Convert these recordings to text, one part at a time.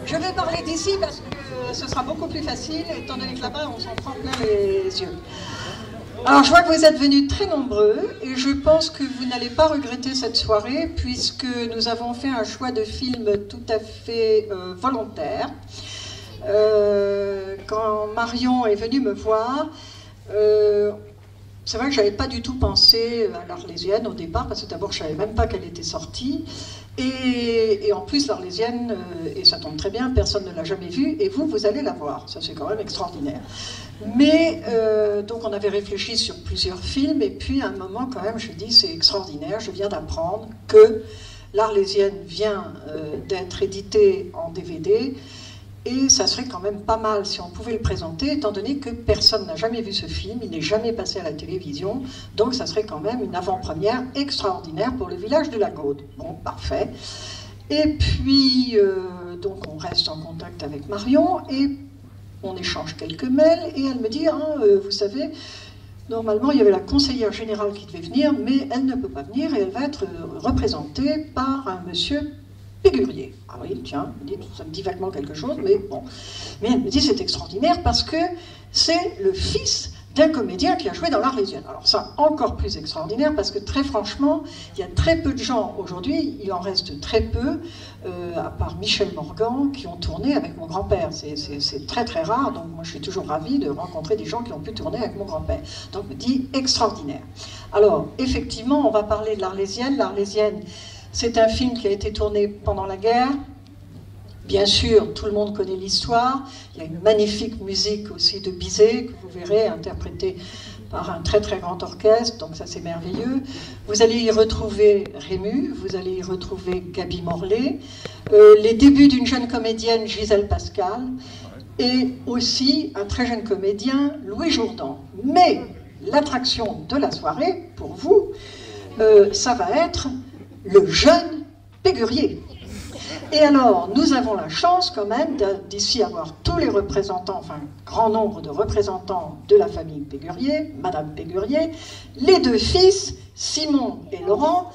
Je vais parler d'ici parce que ce sera beaucoup plus facile, étant donné que là-bas, on s'en prend plein les yeux. Alors, je vois que vous êtes venus très nombreux et je pense que vous n'allez pas regretter cette soirée puisque nous avons fait un choix de film tout à fait volontaire. Quand Marion est venue me voir, c'est vrai que je n'avais pas du tout pensé à l'Arlésienne au départ, parce que d'abord je ne savais même pas qu'elle était sortie. Et en plus, l'Arlésienne, et ça tombe très bien, personne ne l'a jamais vue, et vous allez la voir. Ça, c'est quand même extraordinaire. Mais, donc on avait réfléchi sur plusieurs films, et puis à un moment, quand même, je dis, c'est extraordinaire, je viens d'apprendre que l'Arlésienne vient d'être éditée en DVD, et ça serait quand même pas mal si on pouvait le présenter, étant donné que personne n'a jamais vu ce film, il n'est jamais passé à la télévision, donc ça serait quand même une avant-première extraordinaire pour le village de la Gaude. Bon, parfait. Et puis, donc on reste en contact avec Marion, et on échange quelques mails, et elle me dit, vous savez, normalement il y avait la conseillère générale qui devait venir, mais elle ne peut pas venir, et elle va être représentée par un monsieur Pégurier. Ah oui, tiens, ça me dit vaguement quelque chose, mais bon. Mais elle me dit c'est extraordinaire parce que c'est le fils d'un comédien qui a joué dans l'Arlésienne. Alors ça, encore plus extraordinaire parce que très franchement, il y a très peu de gens aujourd'hui, il en reste très peu, à part Michel Morgan, qui ont tourné avec mon grand-père. C'est très très rare, donc moi je suis toujours ravie de rencontrer des gens qui ont pu tourner avec mon grand-père. Donc elle me dit extraordinaire. Alors, effectivement, on va parler de l'Arlésienne. L'Arlésienne, c'est un film qui a été tourné pendant la guerre. Bien sûr, tout le monde connaît l'histoire. Il y a une magnifique musique aussi de Bizet, que vous verrez, interprétée par un très très grand orchestre, donc ça c'est merveilleux. Vous allez y retrouver Rému, vous allez y retrouver Gaby Morlet, les débuts d'une jeune comédienne, Gisèle Pascal, et aussi un très jeune comédien, Louis Jourdan. Mais l'attraction de la soirée, pour vous, ça va être le jeune Pégurier. Et alors, nous avons la chance quand même d'ici avoir tous les représentants, enfin, grand nombre de représentants de la famille Pégurier, Madame Pégurier, les deux fils, Simon et Laurent.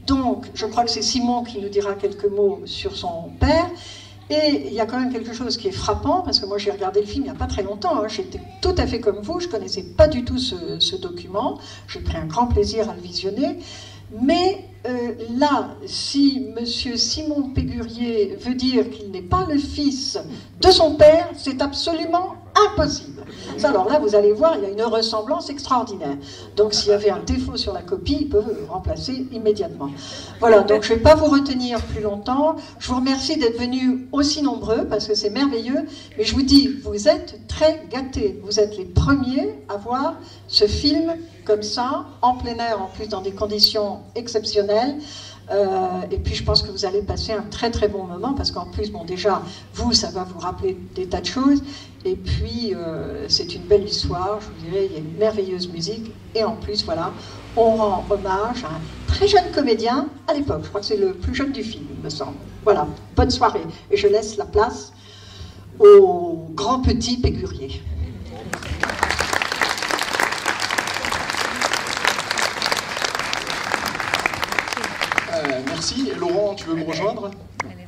Donc, je crois que c'est Simon qui nous dira quelques mots sur son père. Et il y a quand même quelque chose qui est frappant, parce que moi j'ai regardé le film il n'y a pas très longtemps, hein, j'étais tout à fait comme vous, je ne connaissais pas du tout ce document, j'ai pris un grand plaisir à le visionner. Mais là, si M. Simon Pégurier veut dire qu'il n'est pas le fils de son père, c'est absolument impossible. Alors là, vous allez voir, il y a une ressemblance extraordinaire. Donc s'il y avait un défaut sur la copie, il peut le remplacer immédiatement. Voilà, donc je ne vais pas vous retenir plus longtemps. Je vous remercie d'être venus aussi nombreux, parce que c'est merveilleux. Mais je vous dis, vous êtes très gâtés. Vous êtes les premiers à voir ce film comme ça, en plein air, en plus dans des conditions exceptionnelles. Et puis je pense que vous allez passer un très très bon moment, parce qu'en plus, bon déjà, vous, ça va vous rappeler des tas de choses, et puis c'est une belle histoire, je vous dirais, il y a une merveilleuse musique, et en plus, voilà, on rend hommage à un très jeune comédien à l'époque, je crois que c'est le plus jeune du film, il me semble. Voilà, bonne soirée, et je laisse la place au grand petit Pégurier. Merci. Laurent, tu veux me rejoindre?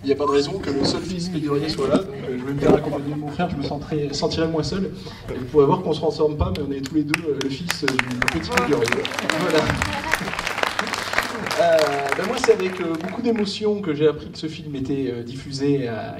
Il n'y a pas de raison que le seul fils Pégurier soit là, donc je vais me faire accompagner de mon frère, je me sentirai moins seul. Vous pourrez voir qu'on ne se transforme pas, mais on est tous les deux le fils du petit Pégurier. Voilà. Moi, c'est avec beaucoup d'émotion que j'ai appris que ce film était diffusé à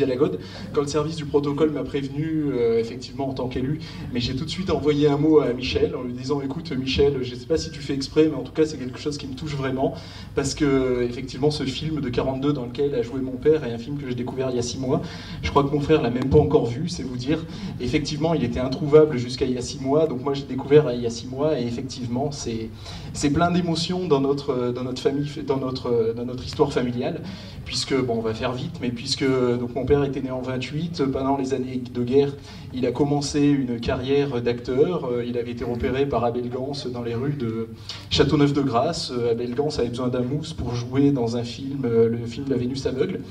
la Gaude. Quand le service du protocole m'a prévenu, effectivement en tant qu'élu, mais j'ai tout de suite envoyé un mot à Michel en lui disant écoute Michel, je ne sais pas si tu fais exprès, mais en tout cas c'est quelque chose qui me touche vraiment, parce que effectivement ce film de 42 dans lequel a joué mon père est un film que j'ai découvert il y a 6 mois. Je crois que mon frère l'a même pas encore vu, c'est vous dire. Effectivement, il était introuvable jusqu'à il y a 6 mois, donc moi j'ai découvert il y a 6 mois, et effectivement c'est plein d'émotions dans notre famille, dans notre histoire familiale, puisque, bon, on va faire vite, mais puisque donc, mon père était né en 28, pendant les années de guerre, il a commencé une carrière d'acteur, il avait été repéré par Abel Gans dans les rues de Châteauneuf-de-Grasse. Abel Gans avait besoin d'un mousse pour jouer dans un film, le film La Vénus aveugle,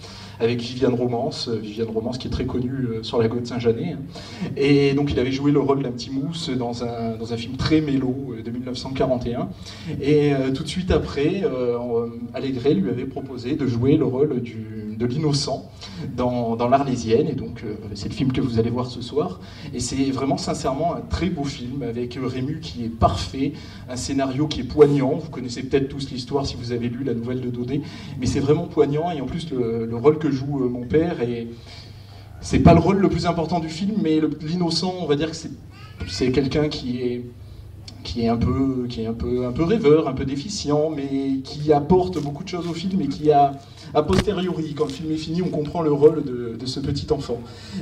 avec Viviane Romance qui est très connue sur la Gaud de Saint-Janet. Et donc il avait joué le rôle d'un petit mousse dans un film très mélo de 1941. Et tout de suite après, Allégret lui avait proposé de jouer le rôle de l'innocent dans l'Arlésienne, et donc c'est le film que vous allez voir ce soir, et c'est vraiment sincèrement un très beau film, avec Rému qui est parfait, un scénario qui est poignant, vous connaissez peut-être tous l'histoire si vous avez lu la nouvelle de Daudet, mais c'est vraiment poignant, et en plus le rôle que joue mon père, et c'est pas le rôle le plus important du film, mais l'innocent, on va dire que c'est quelqu'un qui est un peu rêveur, un peu déficient, mais qui apporte beaucoup de choses au film, et qui a posteriori, quand le film est fini, on comprend le rôle de ce petit enfant.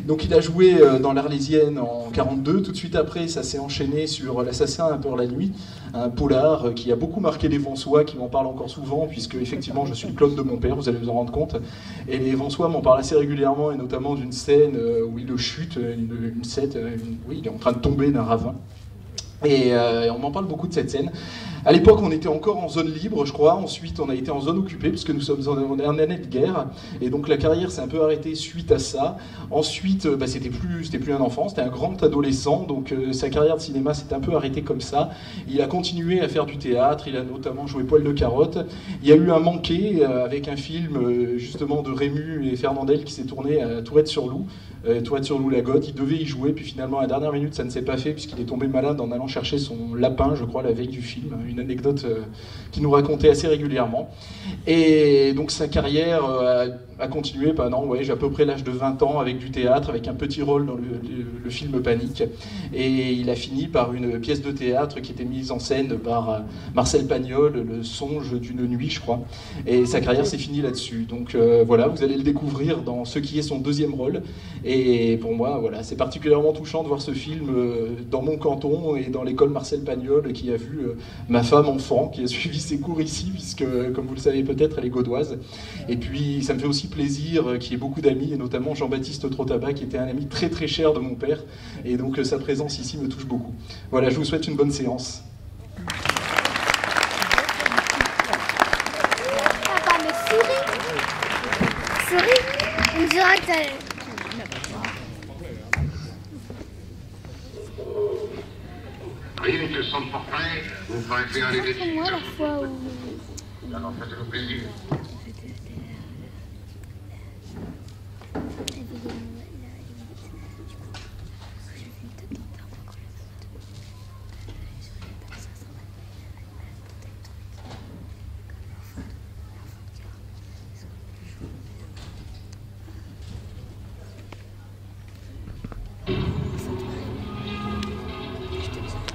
Donc il a joué dans l'Arlésienne en 1942, tout de suite après ça s'est enchaîné sur L'assassin implore la nuit, un polar qui a beaucoup marqué les Vansois, qui m'en parlent encore souvent, puisque effectivement je suis le clone de mon père, vous allez vous en rendre compte, et les Vansois m'en parlent assez régulièrement, et notamment d'une scène où il chute, oui, il est en train de tomber d'un ravin. Et on m'en parle beaucoup de cette scène. À l'époque, on était encore en zone libre, je crois. Ensuite, on a été en zone occupée, puisque nous sommes en année de guerre. Et donc, la carrière s'est un peu arrêtée suite à ça. Ensuite, c'était plus un enfant, c'était un grand adolescent. Donc, sa carrière de cinéma s'est un peu arrêtée comme ça. Il a continué à faire du théâtre. Il a notamment joué Poil de carotte. Il y a eu un manqué avec un film, justement, de Rému et Fernandel qui s'est tourné à Tourette-sur-Loup. La Gaud, il devait y jouer, puis finalement à la dernière minute ça ne s'est pas fait puisqu'il est tombé malade en allant chercher son lapin, je crois, la veille du film, une anecdote qu'il nous racontait assez régulièrement. Et donc sa carrière a continué pendant, j'ai à peu près l'âge de 20 ans avec du théâtre, avec un petit rôle dans le film Panique, et il a fini par une pièce de théâtre qui était mise en scène par Marcel Pagnol, Le songe d'une nuit, je crois, et sa carrière s'est finie là-dessus. Donc voilà, vous allez le découvrir dans ce qui est son deuxième rôle. Et pour moi, voilà, c'est particulièrement touchant de voir ce film dans mon canton et dans l'école Marcel Pagnol, qui a vu ma femme enfant, qui a suivi ses cours ici, puisque, comme vous le savez peut-être, elle est gaudoise. Et puis, ça me fait aussi plaisir qu'il y ait beaucoup d'amis, et notamment Jean-Baptiste Trotabat, qui était un ami très très cher de mon père. Et donc, sa présence ici me touche beaucoup. Voilà, je vous souhaite une bonne séance. Papa, mais souris, on dirait que t'as... Rien que son portrait, vous ferez faire les décisions. Moi, la fois où... Alors faites-vous plaisir.